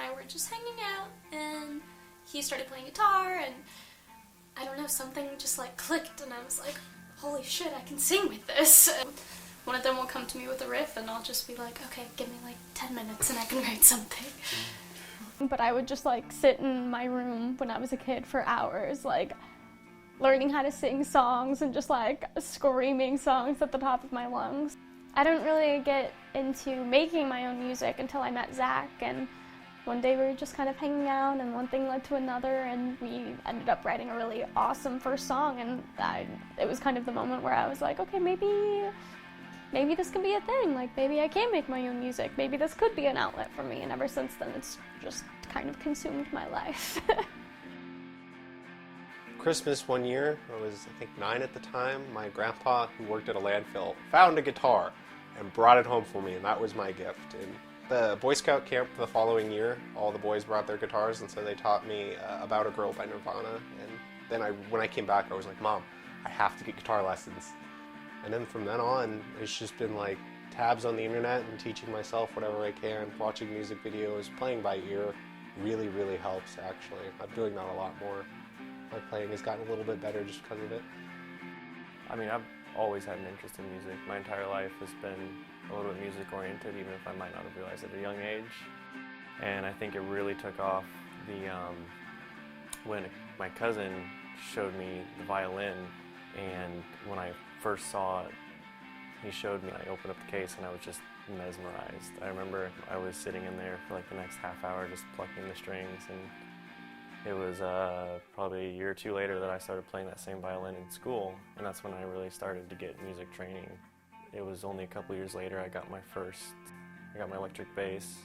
I were just hanging out, and he started playing guitar, and I don't know, something just like clicked, and I was like, holy shit, I can sing with this. And one of them will come to me with a riff, and I'll just be like, okay, give me like 10 minutes and I can write something. But I would just like sit in my room when I was a kid for hours, like learning how to sing songs and just like screaming songs at the top of my lungs. I didn't really get into making my own music until I met Zach, and one day we were just kind of hanging out and one thing led to another, and we ended up writing a really awesome first song, and it was kind of the moment where I was like, okay, maybe this can be a thing, like maybe I can make my own music, maybe this could be an outlet for me, and ever since then it's just kind of consumed my life. Christmas one year, I was I think 9 at the time, my grandpa, who worked at a landfill, found a guitar and brought it home for me, and that was my gift. And the Boy Scout camp the following year, all the boys brought their guitars, and so they taught me About a Girl by Nirvana. And then when I came back, I was like, Mom, I have to get guitar lessons. And then from then on, it's just been like tabs on the internet and teaching myself whatever I can, watching music videos, playing by ear really, really helps actually. I'm doing that a lot more. My playing has gotten a little bit better just because of it. I mean, I've always had an interest in music. My entire life has been a little bit music oriented, even if I might not have realized at a young age. And I think it really took off when my cousin showed me the violin, and when I first saw it, he showed me, I opened up the case and I was just mesmerized. I remember I was sitting in there for like the next half hour just plucking the strings, and it was probably a year or two later that I started playing that same violin in school, and that's when I really started to get music training. It was only a couple years later I got my electric bass,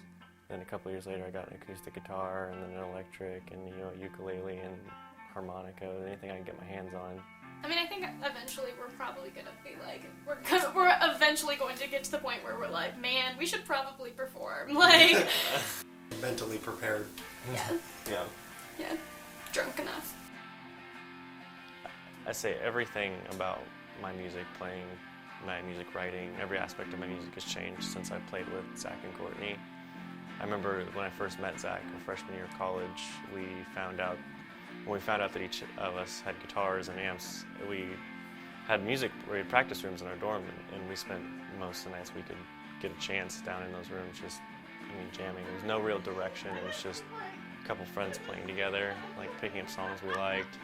then a couple years later I got an acoustic guitar, and then an electric, and ukulele and harmonica, anything I can get my hands on. I mean, I think eventually we're probably gonna be like, we're eventually going to get to the point where we're like, man, we should probably perform, like. Mentally prepared. Yeah. Yeah. Yeah. Drunk enough. I say everything about my music playing, my music writing, every aspect of my music has changed since I played with Zach and Courtney. I remember when I first met Zach in freshman year of college, when we found out that each of us had guitars and amps, we had practice rooms in our dorm, and we spent most of the nights we could get a chance down in those rooms just jamming. There was no real direction, it was just a couple friends playing together, like picking up songs we liked,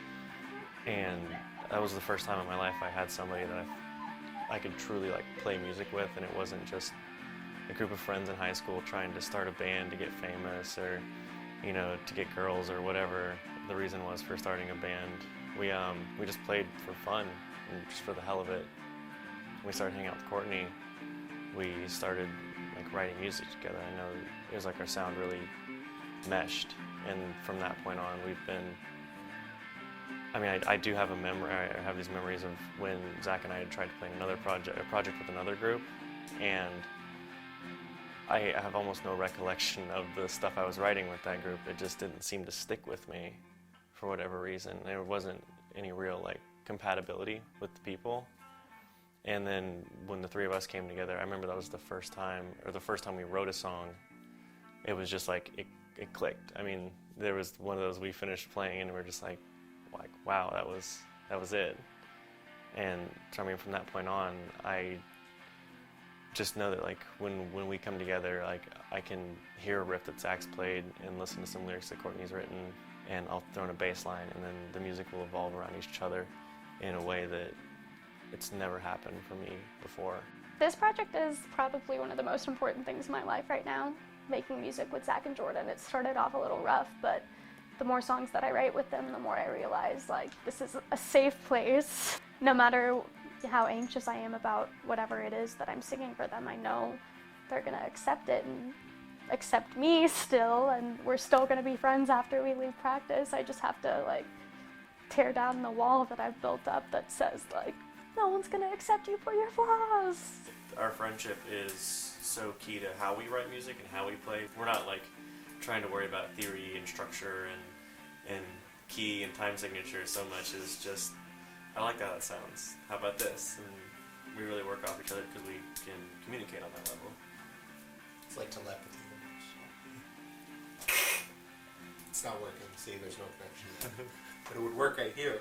and that was the first time in my life I had somebody that I could truly like play music with, and it wasn't just a group of friends in high school trying to start a band to get famous or to get girls or whatever the reason was for starting a band. We just played for fun and just for the hell of it. When we started hanging out with Courtney, we started like writing music together. I know it was like our sound really meshed, and from that point on we've been, I do have I have these memories of when Zach and I had tried to play a project with another group, and I have almost no recollection of the stuff I was writing with that group. It just didn't seem to stick with me for whatever reason. There wasn't any real like compatibility with the people. And then when the three of us came together, I remember that was the first time we wrote a song. It was just like it clicked. I mean, there was one of those, we finished playing and we're just like wow, that was it. And so, I mean, from that point on, I just know that like when we come together, like I can hear a riff that Zach's played and listen to some lyrics that Courtney's written, and I'll throw in a bass line, and then the music will evolve around each other in a way that it's never happened for me before. This project is probably one of the most important things in my life right now, making music with Zach and Jordan. It started off a little rough, but the more songs that I write with them, the more I realize like this is a safe place. No matter how anxious I am about whatever it is that I'm singing for them, I know they're gonna accept it and accept me still, and we're still gonna be friends after we leave practice. I just have to like tear down the wall that I've built up that says like, no one's gonna accept you for your flaws. Our friendship is so key to how we write music and how we play. We're not like trying to worry about theory and structure and key and time signature so much as just, I like how that sounds. How about this? And we really work off each other because we can communicate on that level. It's like telepathy. It's not working. See, there's no connection. But it would work right here.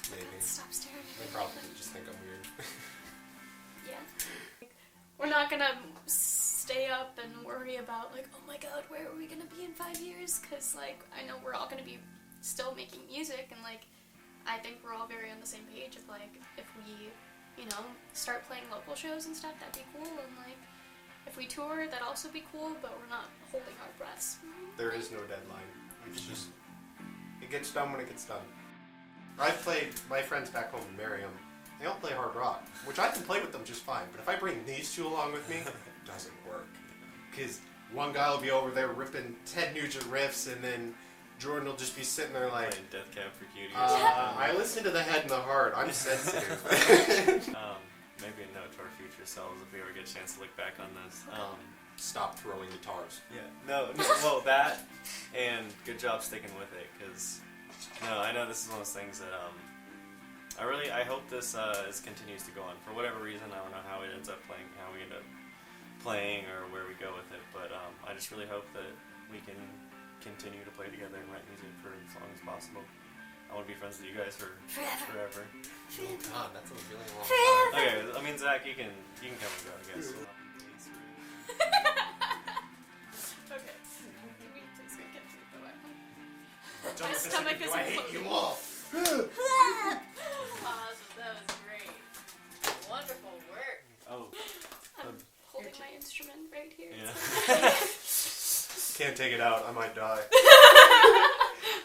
Maybe. Stop staring at They me. probably just think I'm weird. Yeah. We're not gonna stay up and worry about, like, oh my god, where are we gonna be in 5 years? Because, like, I know we're all gonna be still making music, and, like, I think we're all very on the same page of, like, if we, you know, start playing local shows and stuff, that'd be cool, and, like, if we tour, that'd also be cool, but we're not holding our breaths. There is no deadline. It's just, it gets done when it gets done. I've played, my friends back home in Merriam, they don't play hard rock, which I can play with them just fine, but if I bring these two along with me, it doesn't work. Because one guy will be over there ripping Ted Nugent riffs, and then Jordan will just be sitting there like, Playing Death Cab for Cutie or something. I listen to the head and the heart, I'm sensitive. Maybe a note to our future selves if we ever get a chance to look back on this. Stop throwing guitars. Yeah, no, well, that, and good job sticking with it, because, no, I know this is one of those things that, I hope this continues to go on. For whatever reason, I don't know how it ends up playing, how we end up playing, or where we go with it, but I just really hope that we can continue to play together and write music for as long as possible. I want to be friends with you guys for forever. Oh god, that's a really long time. Okay, I mean, Zach, you can come and go, I guess. Okay. Please go get through the way. Don't My listen stomach to me, is I hate imploding. you all. Awesome, that was great. Wonderful work. Oh, I'm holding my instrument right here. yeah. Can't take it out, I might die.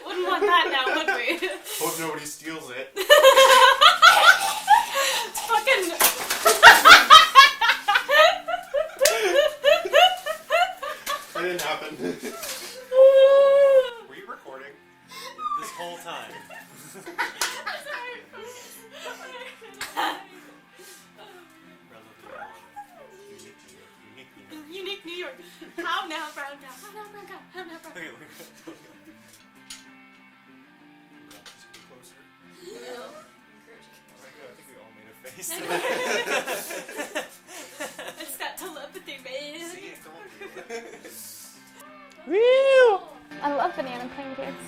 Wouldn't want that now, would we? Hope nobody steals it. Fucking. That didn't happen. Were you recording? This whole time. Unique New York. How now, brown cow? How now, brown cow? How now, brown cow? I think we all made a face. It's that telepathy, man. See, I told you. Woo! I love banana pancakes.